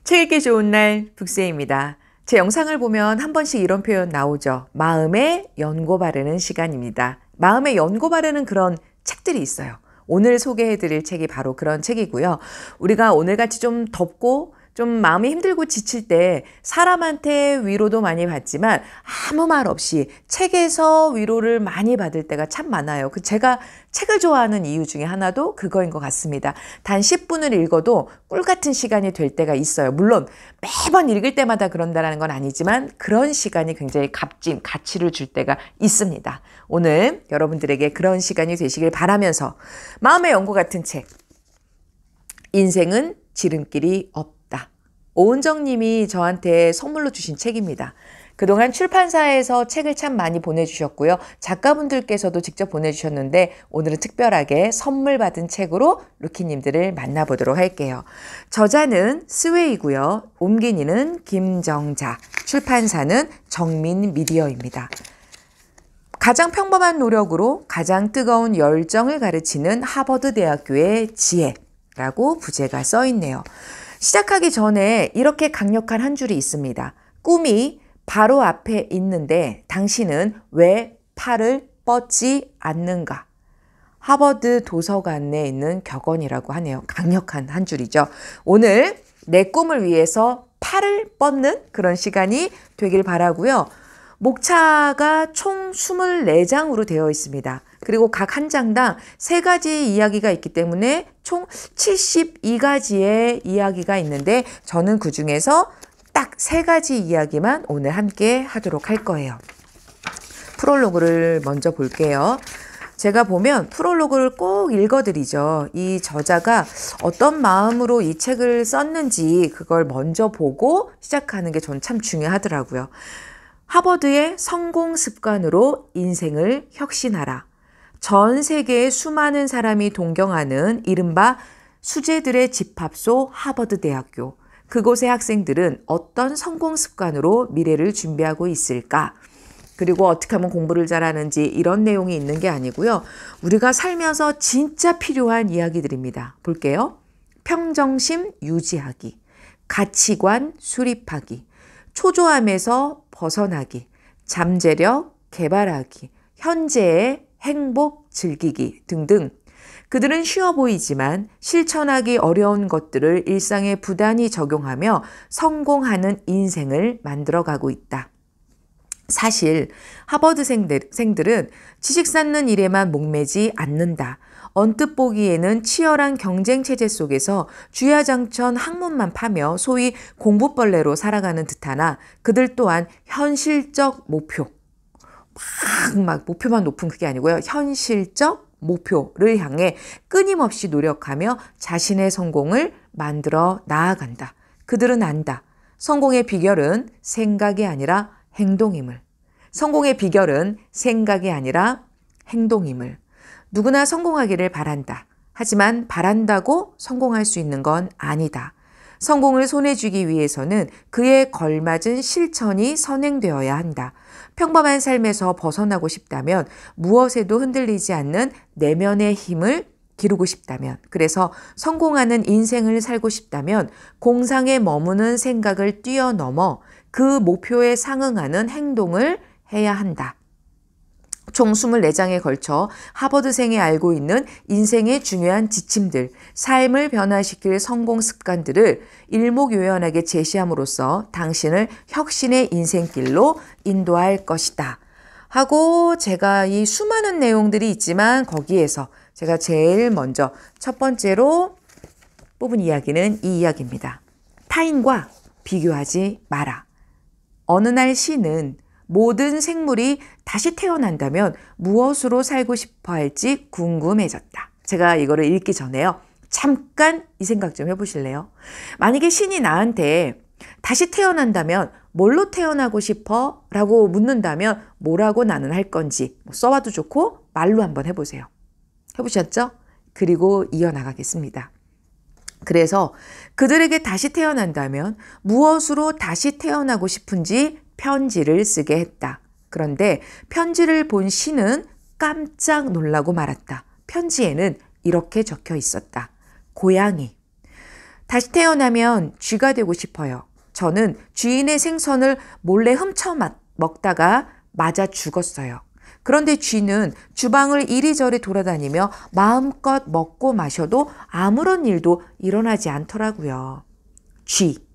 책 읽기 좋은 날 북새입니다. 제 영상을 보면 한 번씩 이런 표현 나오죠. 마음에 연고 바르는 시간입니다. 마음에 연고 바르는 그런 책들이 있어요. 오늘 소개해드릴 책이 바로 그런 책이고요. 우리가 오늘같이 좀 덥고 좀 마음이 힘들고 지칠 때 사람한테 위로도 많이 받지만 아무 말 없이 책에서 위로를 많이 받을 때가 참 많아요. 제가 책을 좋아하는 이유 중에 하나도 그거인 것 같습니다. 단 10분을 읽어도 꿀 같은 시간이 될 때가 있어요. 물론 매번 읽을 때마다 그런다는 건 아니지만 그런 시간이 굉장히 값진 가치를 줄 때가 있습니다. 오늘 여러분들에게 그런 시간이 되시길 바라면서 마음의 연고 같은 책, 인생은 지름길이 없다. 오은정 님이 저한테 선물로 주신 책입니다. 그동안 출판사에서 책을 참 많이 보내주셨고요. 작가분들께서도 직접 보내주셨는데 오늘은 특별하게 선물 받은 책으로 루키님들을 만나보도록 할게요. 저자는 스웨이고요. 옮긴이는 김정자, 출판사는 정민미디어입니다. 가장 평범한 노력으로 가장 뜨거운 열정을 가르치는 하버드 대학교의 지혜라고 부제가 써 있네요. 시작하기 전에 이렇게 강력한 한 줄이 있습니다. 꿈이 바로 앞에 있는데 당신은 왜 팔을 뻗지 않는가? 하버드 도서관에 있는 격언이라고 하네요. 강력한 한 줄이죠. 오늘 내 꿈을 위해서 팔을 뻗는 그런 시간이 되길 바라고요. 목차가 총 24장으로 되어 있습니다. 그리고 각 한 장당 3가지 이야기가 있기 때문에 총 72가지의 이야기가 있는데 저는 그중에서 딱 3가지 이야기만 오늘 함께 하도록 할 거예요. 프롤로그를 먼저 볼게요. 제가 보면 프롤로그를 꼭 읽어드리죠. 이 저자가 어떤 마음으로 이 책을 썼는지 그걸 먼저 보고 시작하는 게 저는 참 중요하더라고요. 하버드의 성공 습관으로 인생을 혁신하라. 전 세계의 수많은 사람이 동경하는 이른바 수재들의 집합소 하버드 대학교. 그곳의 학생들은 어떤 성공 습관으로 미래를 준비하고 있을까? 그리고 어떻게 하면 공부를 잘하는지 이런 내용이 있는 게 아니고요. 우리가 살면서 진짜 필요한 이야기들입니다. 볼게요. 평정심 유지하기, 가치관 수립하기, 초조함에서 벗어나기, 잠재력 개발하기, 현재의 행복 즐기기 등등. 그들은 쉬워 보이지만 실천하기 어려운 것들을 일상에 부단히 적용하며 성공하는 인생을 만들어가고 있다. 사실 하버드생들은 지식 쌓는 일에만 목매지 않는다. 언뜻 보기에는 치열한 경쟁 체제 속에서 주야장천 학문만 파며 소위 공부벌레로 살아가는 듯하나 그들 또한 현실적 목표, 막 목표만 높은 그게 아니고요. 현실적 목표를 향해 끊임없이 노력하며 자신의 성공을 만들어 나아간다. 그들은 안다. 성공의 비결은 생각이 아니라 행동임을. 성공의 비결은 생각이 아니라 행동임을. 누구나 성공하기를 바란다. 하지만 바란다고 성공할 수 있는 건 아니다. 성공을 손에 쥐기 위해서는 그에 걸맞은 실천이 선행되어야 한다. 평범한 삶에서 벗어나고 싶다면, 무엇에도 흔들리지 않는 내면의 힘을 기르고 싶다면, 그래서 성공하는 인생을 살고 싶다면 공상에 머무는 생각을 뛰어넘어 그 목표에 상응하는 행동을 해야 한다. 총 24장에 걸쳐 하버드생이 알고 있는 인생의 중요한 지침들, 삶을 변화시킬 성공 습관들을 일목요연하게 제시함으로써 당신을 혁신의 인생길로 인도할 것이다. 하고 제가 이 수많은 내용들이 있지만 거기에서 제가 제일 먼저 첫 번째로 뽑은 이야기는 이 이야기입니다. 타인과 비교하지 마라. 어느 날 시는 모든 생물이 다시 태어난다면 무엇으로 살고 싶어 할지 궁금해졌다. 제가 이거를 읽기 전에요. 잠깐 이 생각 좀 해보실래요? 만약에 신이 나한테 다시 태어난다면 뭘로 태어나고 싶어? 라고 묻는다면 뭐라고 나는 할 건지 써와도 좋고 말로 한번 해보세요. 해보셨죠? 그리고 이어나가겠습니다. 그래서 그들에게 다시 태어난다면 무엇으로 다시 태어나고 싶은지 편지를 쓰게 했다. 그런데 편지를 본 신은 깜짝 놀라고 말았다. 편지에는 이렇게 적혀 있었다. 고양이. 다시 태어나면 쥐가 되고 싶어요. 저는 주인의 생선을 몰래 훔쳐 먹다가 맞아 죽었어요. 그런데 쥐는 주방을 이리저리 돌아다니며 마음껏 먹고 마셔도 아무런 일도 일어나지 않더라고요. 쥐.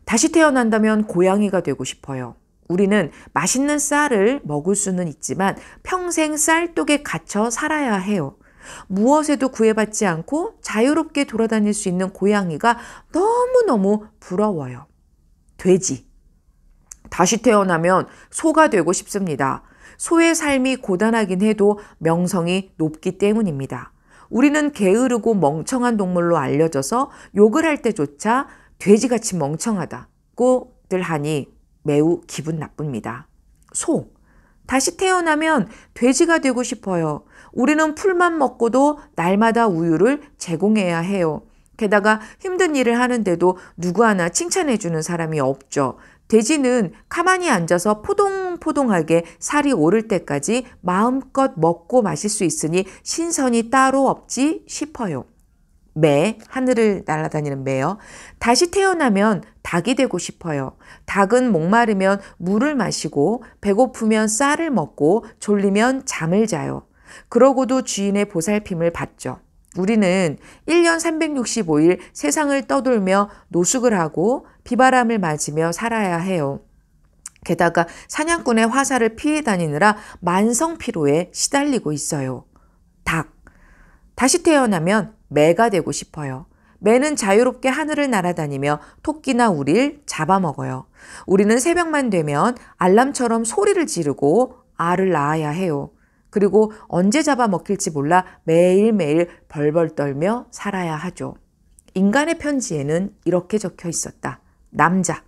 다시 태어난다면 고양이가 되고 싶어요. 우리는 맛있는 쌀을 먹을 수는 있지만 평생 쌀독에 갇혀 살아야 해요. 무엇에도 구애받지 않고 자유롭게 돌아다닐 수 있는 고양이가 너무너무 부러워요. 돼지. 다시 태어나면 소가 되고 싶습니다. 소의 삶이 고단하긴 해도 명성이 높기 때문입니다. 우리는 게으르고 멍청한 동물로 알려져서 욕을 할 때조차 돼지같이 멍청하다고들 하니 매우 기분 나쁩니다. 소. 다시 태어나면 돼지가 되고 싶어요. 우리는 풀만 먹고도 날마다 우유를 제공해야 해요. 게다가 힘든 일을 하는데도 누구 하나 칭찬해주는 사람이 없죠. 돼지는 가만히 앉아서 포동포동하게 살이 오를 때까지 마음껏 먹고 마실 수 있으니 신선이 따로 없지 싶어요. 매, 하늘을 날아다니는 매요. 다시 태어나면 닭이 되고 싶어요. 닭은 목마르면 물을 마시고 배고프면 쌀을 먹고 졸리면 잠을 자요. 그러고도 주인의 보살핌을 받죠. 우리는 1년 365일 세상을 떠돌며 노숙을 하고 비바람을 맞으며 살아야 해요. 게다가 사냥꾼의 화살을 피해 다니느라 만성피로에 시달리고 있어요. 닭. 다시 태어나면 매가 되고 싶어요. 매는 자유롭게 하늘을 날아다니며 토끼나 우리를 잡아먹어요. 우리는 새벽만 되면 알람처럼 소리를 지르고 알을 낳아야 해요. 그리고 언제 잡아먹힐지 몰라 매일매일 벌벌 떨며 살아야 하죠. 인간의 편지에는 이렇게 적혀 있었다. 남자.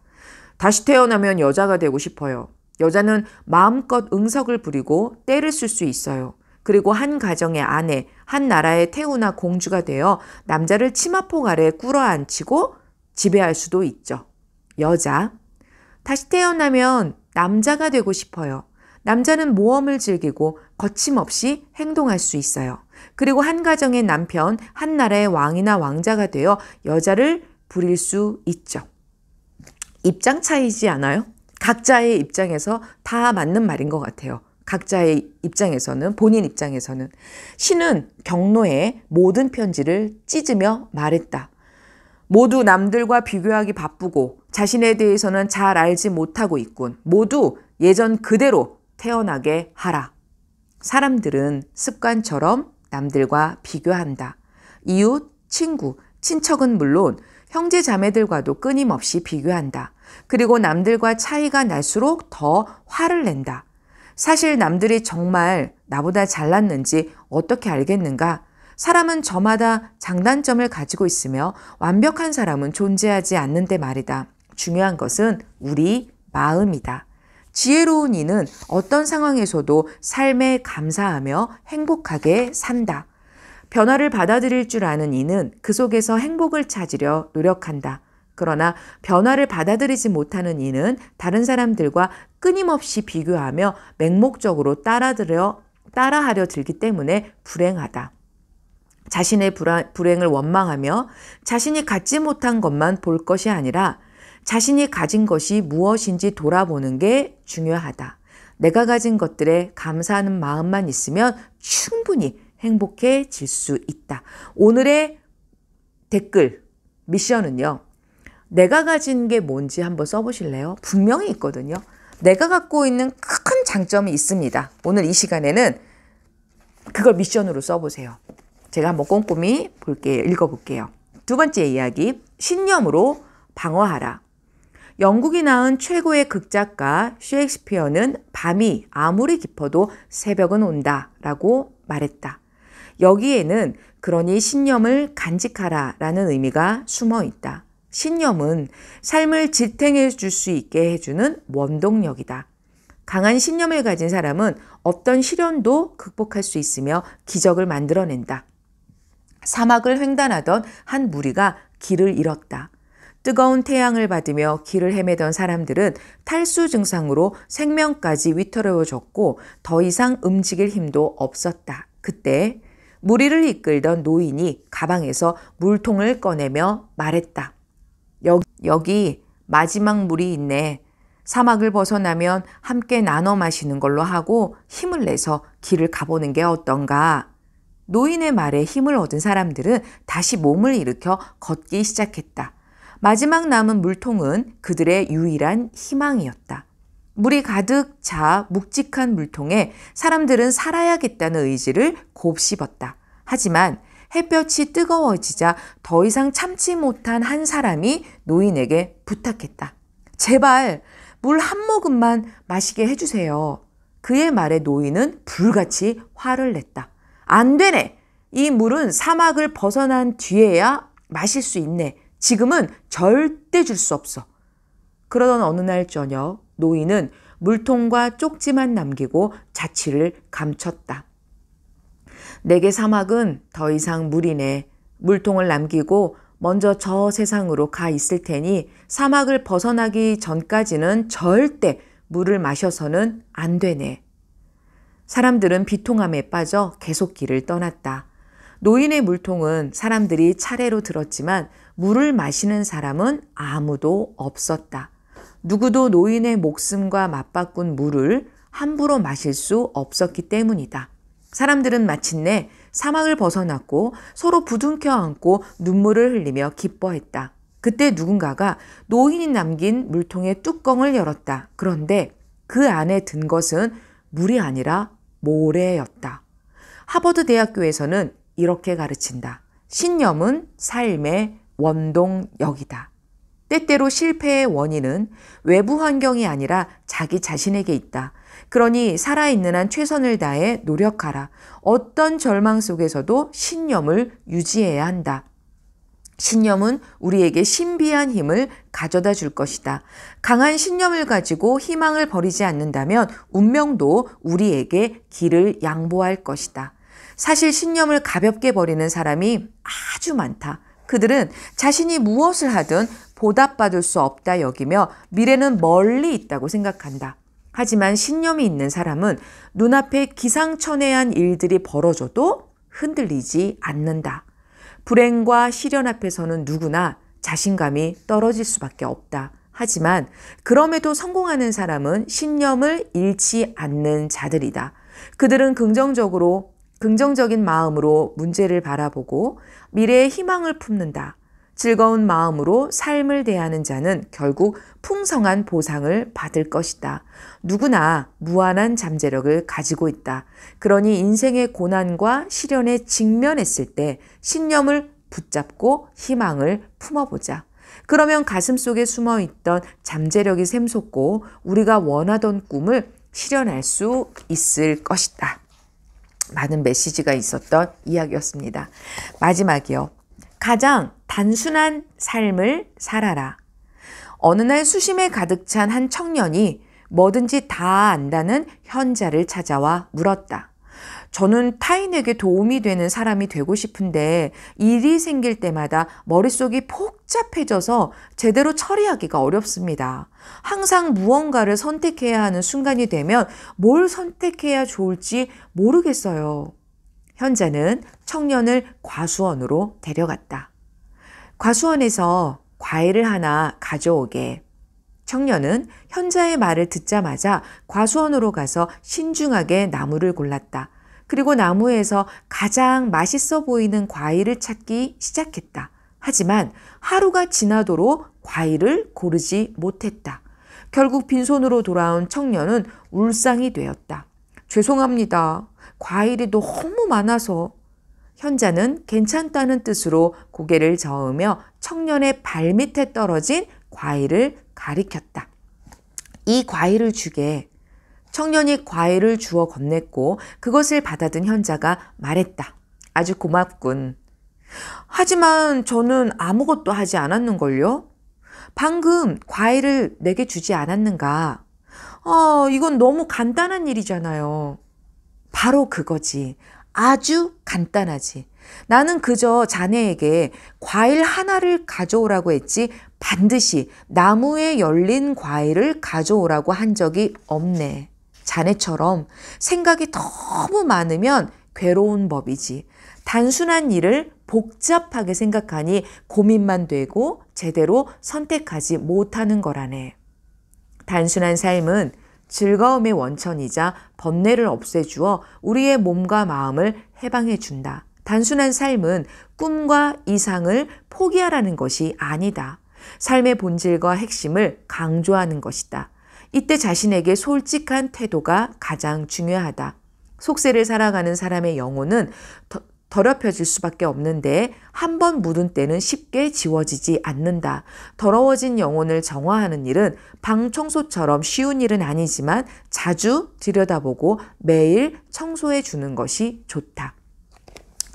다시 태어나면 여자가 되고 싶어요. 여자는 마음껏 응석을 부리고 때를 쓸 수 있어요. 그리고 한 가정의 아내, 한 나라의 태우나 공주가 되어 남자를 치마폭 아래 꿇어앉히고 지배할 수도 있죠. 여자. 다시 태어나면 남자가 되고 싶어요. 남자는 모험을 즐기고 거침없이 행동할 수 있어요. 그리고 한 가정의 남편, 한 나라의 왕이나 왕자가 되어 여자를 부릴 수 있죠. 입장 차이지 않아요? 각자의 입장에서 다 맞는 말인 것 같아요. 각자의 입장에서는, 본인 입장에서는. 신은 경로에 모든 편지를 찢으며 말했다. 모두 남들과 비교하기 바쁘고 자신에 대해서는 잘 알지 못하고 있군. 모두 예전 그대로 태어나게 하라. 사람들은 습관처럼 남들과 비교한다. 이웃, 친구, 친척은 물론 형제 자매들과도 끊임없이 비교한다. 그리고 남들과 차이가 날수록 더 화를 낸다. 사실 남들이 정말 나보다 잘났는지 어떻게 알겠는가? 사람은 저마다 장단점을 가지고 있으며 완벽한 사람은 존재하지 않는데 말이다. 중요한 것은 우리 마음이다. 지혜로운 이는 어떤 상황에서도 삶에 감사하며 행복하게 산다. 변화를 받아들일 줄 아는 이는 그 속에서 행복을 찾으려 노력한다. 그러나 변화를 받아들이지 못하는 이는 다른 사람들과 끊임없이 비교하며 맹목적으로 따라하려 들기 때문에 불행하다. 자신의 불행을 원망하며 자신이 갖지 못한 것만 볼 것이 아니라 자신이 가진 것이 무엇인지 돌아보는 게 중요하다. 내가 가진 것들에 감사하는 마음만 있으면 충분히 행복해질 수 있다. 오늘의 댓글 미션은요. 내가 가진 게 뭔지 한번 써보실래요? 분명히 있거든요. 내가 갖고 있는 큰 장점이 있습니다. 오늘 이 시간에는 그걸 미션으로 써보세요. 제가 한번 꼼꼼히 읽어볼게요. 두 번째 이야기, 신념으로 방어하라. 영국이 낳은 최고의 극작가 셰익스피어는 밤이 아무리 깊어도 새벽은 온다 라고 말했다. 여기에는 그러니 신념을 간직하라 라는 의미가 숨어 있다. 신념은 삶을 지탱해 줄 수 있게 해주는 원동력이다. 강한 신념을 가진 사람은 어떤 시련도 극복할 수 있으며 기적을 만들어낸다. 사막을 횡단하던 한 무리가 길을 잃었다. 뜨거운 태양을 받으며 길을 헤매던 사람들은 탈수 증상으로 생명까지 위태로워졌고 더 이상 움직일 힘도 없었다. 그때 무리를 이끌던 노인이 가방에서 물통을 꺼내며 말했다. 여기 마지막 물이 있네. 사막을 벗어나면 함께 나눠 마시는 걸로 하고 힘을 내서 길을 가보는 게 어떤가. 노인의 말에 힘을 얻은 사람들은 다시 몸을 일으켜 걷기 시작했다. 마지막 남은 물통은 그들의 유일한 희망이었다. 물이 가득 차 묵직한 물통에 사람들은 살아야겠다는 의지를 곱씹었다. 하지만 햇볕이 뜨거워지자 더 이상 참지 못한 한 사람이 노인에게 부탁했다. 제발 물 한 모금만 마시게 해주세요. 그의 말에 노인은 불같이 화를 냈다. 안 되네. 이 물은 사막을 벗어난 뒤에야 마실 수 있네. 지금은 절대 줄 수 없어. 그러던 어느 날 저녁 노인은 물통과 쪽지만 남기고 자취를 감췄다. 내게 사막은 더 이상 무리네. 물통을 남기고 먼저 저 세상으로 가 있을 테니 사막을 벗어나기 전까지는 절대 물을 마셔서는 안 되네. 사람들은 비통함에 빠져 계속 길을 떠났다. 노인의 물통은 사람들이 차례로 들었지만 물을 마시는 사람은 아무도 없었다. 누구도 노인의 목숨과 맞바꾼 물을 함부로 마실 수 없었기 때문이다. 사람들은 마침내 사막을 벗어났고 서로 부둥켜 안고 눈물을 흘리며 기뻐했다. 그때 누군가가 노인이 남긴 물통의 뚜껑을 열었다. 그런데 그 안에 든 것은 물이 아니라 모래였다. 하버드 대학교에서는 이렇게 가르친다. 신념은 삶의 원동력이다. 때때로 실패의 원인은 외부 환경이 아니라 자기 자신에게 있다. 그러니 살아있는 한 최선을 다해 노력하라. 어떤 절망 속에서도 신념을 유지해야 한다. 신념은 우리에게 신비한 힘을 가져다 줄 것이다. 강한 신념을 가지고 희망을 버리지 않는다면 운명도 우리에게 길을 양보할 것이다. 사실 신념을 가볍게 버리는 사람이 아주 많다. 그들은 자신이 무엇을 하든 보답받을 수 없다 여기며 미래는 멀리 있다고 생각한다. 하지만 신념이 있는 사람은 눈앞에 기상천외한 일들이 벌어져도 흔들리지 않는다. 불행과 시련 앞에서는 누구나 자신감이 떨어질 수밖에 없다. 하지만 그럼에도 성공하는 사람은 신념을 잃지 않는 자들이다. 그들은 긍정적인 마음으로 문제를 바라보고 미래의 희망을 품는다. 즐거운 마음으로 삶을 대하는 자는 결국 풍성한 보상을 받을 것이다. 누구나 무한한 잠재력을 가지고 있다. 그러니 인생의 고난과 시련에 직면했을 때 신념을 붙잡고 희망을 품어보자. 그러면 가슴속에 숨어있던 잠재력이 샘솟고 우리가 원하던 꿈을 실현할 수 있을 것이다. 많은 메시지가 있었던 이야기였습니다. 마지막이요. 가장 단순한 삶을 살아라. 어느 날 수심에 가득 찬 한 청년이 뭐든지 다 안다는 현자를 찾아와 물었다. 저는 타인에게 도움이 되는 사람이 되고 싶은데 일이 생길 때마다 머릿속이 복잡해져서 제대로 처리하기가 어렵습니다. 항상 무언가를 선택해야 하는 순간이 되면 뭘 선택해야 좋을지 모르겠어요. 현자는 청년을 과수원으로 데려갔다. 과수원에서 과일을 하나 가져오게. 청년은 현자의 말을 듣자마자 과수원으로 가서 신중하게 나무를 골랐다. 그리고 나무에서 가장 맛있어 보이는 과일을 찾기 시작했다. 하지만 하루가 지나도록 과일을 고르지 못했다. 결국 빈손으로 돌아온 청년은 울상이 되었다. 죄송합니다. 과일이 너무 많아서. 현자는 괜찮다는 뜻으로 고개를 저으며 청년의 발밑에 떨어진 과일을 가리켰다. 이 과일을 주게. 청년이 과일을 주어 건넸고 그것을 받아든 현자가 말했다. 아주 고맙군. 하지만 저는 아무것도 하지 않았는걸요? 방금 과일을 내게 주지 않았는가? 이건 너무 간단한 일이잖아요. 바로 그거지. 아주 간단하지. 나는 그저 자네에게 과일 하나를 가져오라고 했지 반드시 나무에 열린 과일을 가져오라고 한 적이 없네. 자네처럼 생각이 너무 많으면 괴로운 법이지. 단순한 일을 복잡하게 생각하니 고민만 되고 제대로 선택하지 못하는 거라네. 단순한 삶은 즐거움의 원천이자 번뇌를 없애주어 우리의 몸과 마음을 해방해준다. 단순한 삶은 꿈과 이상을 포기하라는 것이 아니다. 삶의 본질과 핵심을 강조하는 것이다. 이때 자신에게 솔직한 태도가 가장 중요하다. 속세를 살아가는 사람의 영혼은 더럽혀질 수밖에 없는데 한 번 묻은 때는 쉽게 지워지지 않는다. 더러워진 영혼을 정화하는 일은 방 청소처럼 쉬운 일은 아니지만 자주 들여다보고 매일 청소해 주는 것이 좋다.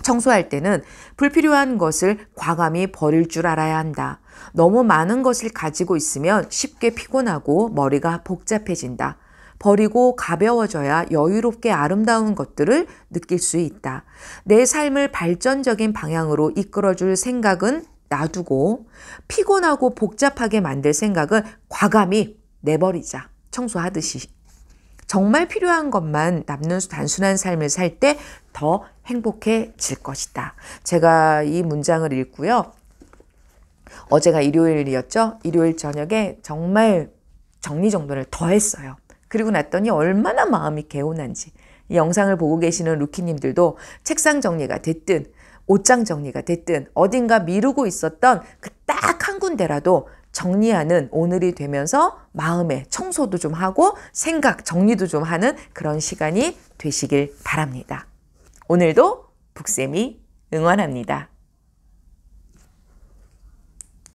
청소할 때는 불필요한 것을 과감히 버릴 줄 알아야 한다. 너무 많은 것을 가지고 있으면 쉽게 피곤하고 머리가 복잡해진다. 버리고 가벼워져야 여유롭게 아름다운 것들을 느낄 수 있다. 내 삶을 발전적인 방향으로 이끌어줄 생각은 놔두고 피곤하고 복잡하게 만들 생각은 과감히 내버리자. 청소하듯이. 정말 필요한 것만 남는 단순한 삶을 살 때 더 행복해질 것이다. 제가 이 문장을 읽고요. 어제가 일요일이었죠. 일요일 저녁에 정말 정리정돈을 더 했어요. 그리고 났더니 얼마나 마음이 개운한지. 이 영상을 보고 계시는 루키님들도 책상 정리가 됐든 옷장 정리가 됐든 어딘가 미루고 있었던 그 딱 한 군데라도 정리하는 오늘이 되면서 마음의 청소도 좀 하고 생각 정리도 좀 하는 그런 시간이 되시길 바랍니다. 오늘도 북쌤이 응원합니다.